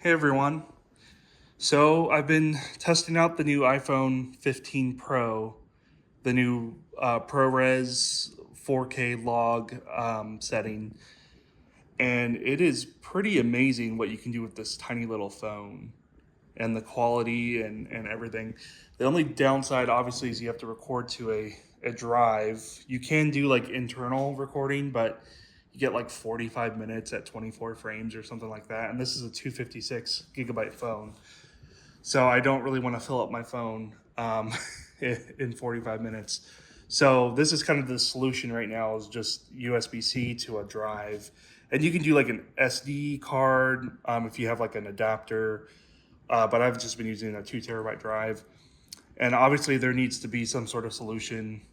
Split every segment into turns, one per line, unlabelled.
Hey everyone. So I've been testing out the new iPhone 15 Pro, the new ProRes 4K log setting, and it is pretty amazing what you can do with this tiny little phone and the quality and everything. The only downside, obviously, is you have to record to a drive. You can do like internal recording, but you get like 45 minutes at 24 frames or something like that. And this is a 256 gigabyte phone. So I don't really want to fill up my phone in 45 minutes. So this is kind of the solution right now is just USB-C to a drive. And you can do like an SD card if you have like an adapter. But I've just been using a 2 terabyte drive. And obviously there needs to be some sort of solution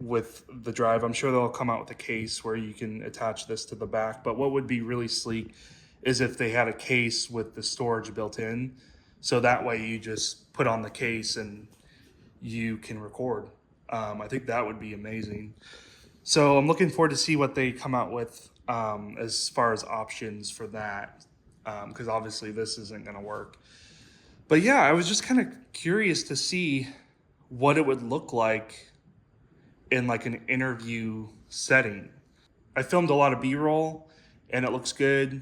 with the drive. I'm sure they'll come out with a case where you can attach this to the back. But what would be really sleek is if they had a case with the storage built in. So that way you just put on the case and you can record. I think that would be amazing. So I'm looking forward to see what they come out with as far as options for that, because obviously this isn't going to work. But yeah, I was just kind of curious to see what it would look like in like an interview setting. I filmed a lot of B-roll and it looks good,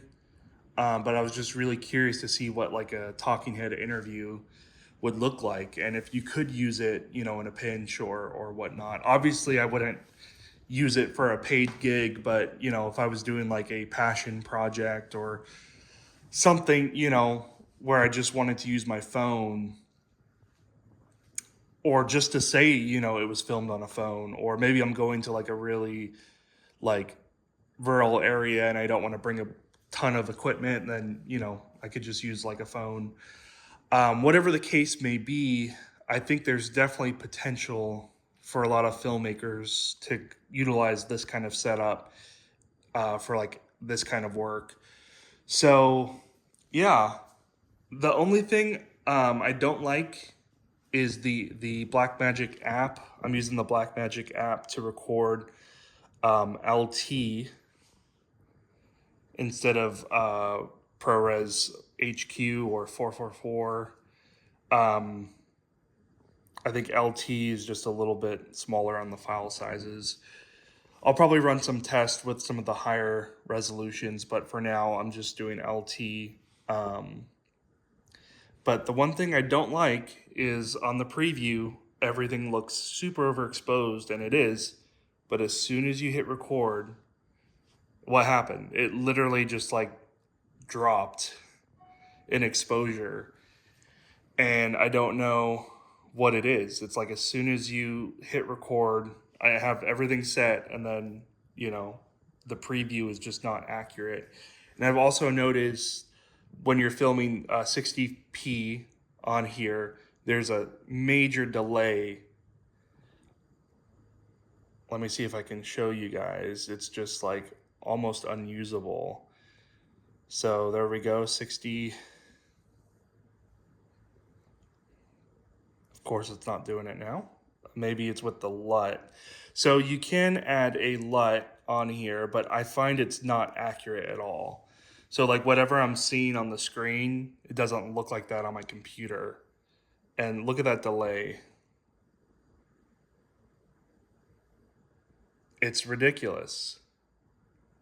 but I was just really curious to see what like a talking head interview would look like, and if you could use it, in a pinch or whatnot. Obviously, I wouldn't use it for a paid gig, but if I was doing like a passion project or something, where I just wanted to use my phone, or just to say, it was filmed on a phone, or maybe I'm going to like a really like rural area and I don't want to bring a ton of equipment, then, I could just use like a phone. Whatever the case may be, I think there's definitely potential for a lot of filmmakers to utilize this kind of setup for like this kind of work. So, yeah, the only thing I don't like is the Blackmagic app. I'm using the Blackmagic app to record LT instead of ProRes HQ or 444. I think LT is just a little bit smaller on the file sizes. I'll probably run some tests with some of the higher resolutions, but for now I'm just doing LT. But the one thing I don't like is on the preview, everything looks super overexposed, and it is. But as soon as you hit record, what happened? It literally just like dropped in exposure. And I don't know what it is. It's like as soon as you hit record, I have everything set, and then, the preview is just not accurate. And I've also noticed when you're filming 60p on here, there's a major delay. Let me see if I can show you guys. It's just like almost unusable. So there we go, 60. Of course, it's not doing it now. Maybe it's with the LUT. So you can add a LUT on here, but I find it's not accurate at all. So like whatever I'm seeing on the screen, it doesn't look like that on my computer. And look at that delay. It's ridiculous.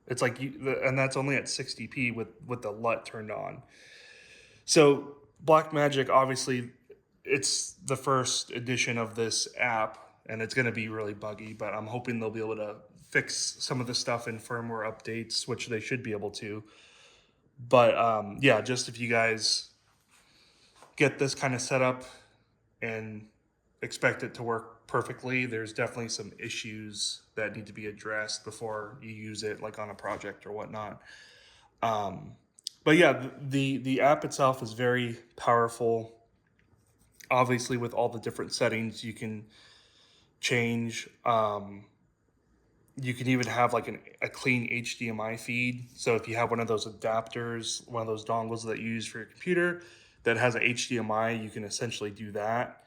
It's like, and that's only at 60p with the LUT turned on. So Blackmagic, obviously, it's the first edition of this app, and it's going to be really buggy, but I'm hoping they'll be able to fix some of the stuff in firmware updates, which they should be able to. But yeah, just if you guys get this kind of setup and expect it to work perfectly, there's definitely some issues that need to be addressed before you use it, like on a project or whatnot. But yeah, the app itself is very powerful. Obviously, with all the different settings you can change. You can even have like a clean HDMI feed. So if you have one of those adapters, one of those dongles that you use for your computer that has a HDMI, you can essentially do that.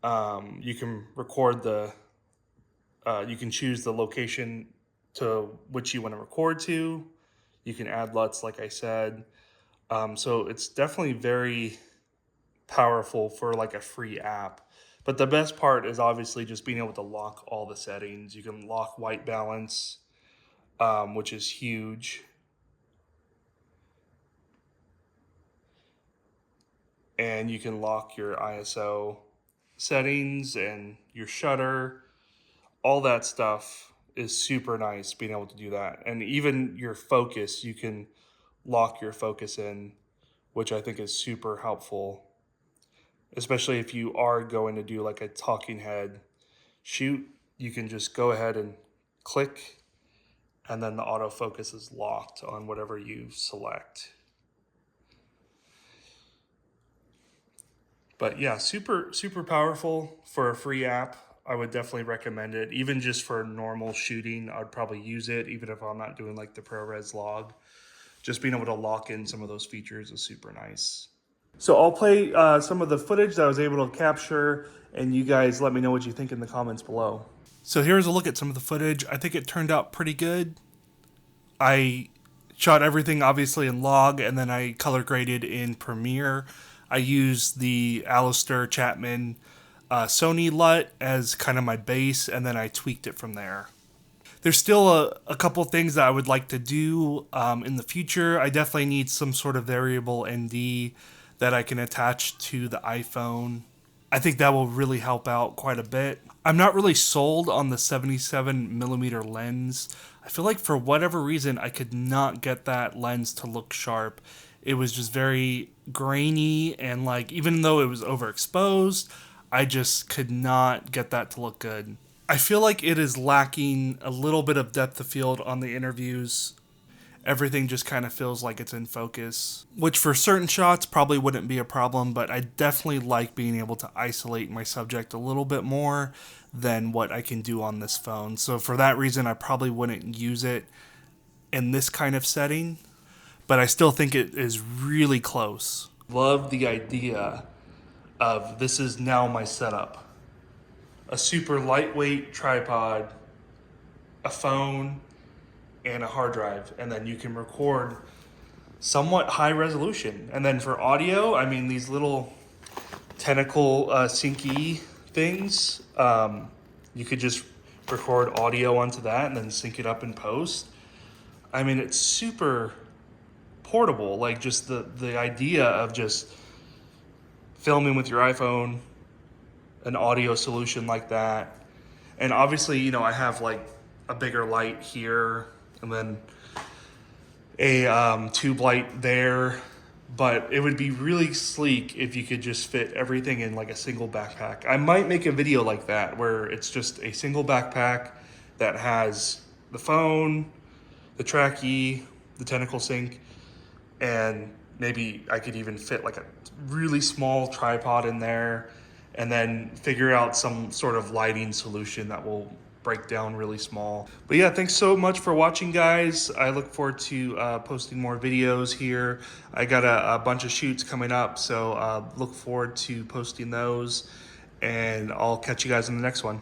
You can record you can choose the location to which you want to record to. You can add LUTs, like I said. So it's definitely very powerful for like a free app. But the best part is obviously just being able to lock all the settings. You can lock white balance, which is huge. And you can lock your ISO settings and your shutter. All that stuff is super nice being able to do that. And even your focus, you can lock your focus in, which I think is super helpful, especially if you are going to do like a talking head shoot. You can just go ahead and click, and then the autofocus is locked on whatever you select. But yeah, super powerful for a free app. I would definitely recommend it. Even just for normal shooting, I'd probably use it, even if I'm not doing like the ProRes Log. Just being able to lock in some of those features is super nice. So I'll play some of the footage that I was able to capture, and you guys let me know what you think in the comments below. So here's a look at some of the footage. I think it turned out pretty good. I shot everything obviously in log, and then I color graded in Premiere. I used the Alistair Chapman Sony LUT as kind of my base, and then I tweaked it from there. There's still a couple things that I would like to do in the future. I definitely need some sort of variable ND that I can attach to the iPhone. I think that will really help out quite a bit. I'm not really sold on the 77mm lens. I feel like for whatever reason, I could not get that lens to look sharp. It was just very grainy, and like, even though it was overexposed, I just could not get that to look good. I feel like it is lacking a little bit of depth of field on the interviews. Everything just kind of feels like it's in focus, which for certain shots probably wouldn't be a problem, but I definitely like being able to isolate my subject a little bit more than what I can do on this phone. So for that reason, I probably wouldn't use it in this kind of setting, but I still think it is really close. Love the idea of this is now my setup. A super lightweight tripod, a phone, and a hard drive, and then you can record somewhat high resolution. And then for audio, I mean, these little tentacle syncy things, you could just record audio onto that and then sync it up in post. I mean, it's super portable. Like, just the idea of just filming with your iPhone, an audio solution like that. And obviously, you know, I have like a bigger light here, and then a tube light there, but it would be really sleek if you could just fit everything in like a single backpack. I might make a video like that where it's just a single backpack that has the phone, the trackie, the tentacle sync, and maybe I could even fit like a really small tripod in there, and then figure out some sort of lighting solution that will break down really small. But yeah, thanks so much for watching, guys. I look forward to posting more videos here. I got a bunch of shoots coming up, so look forward to posting those, and I'll catch you guys in the next one.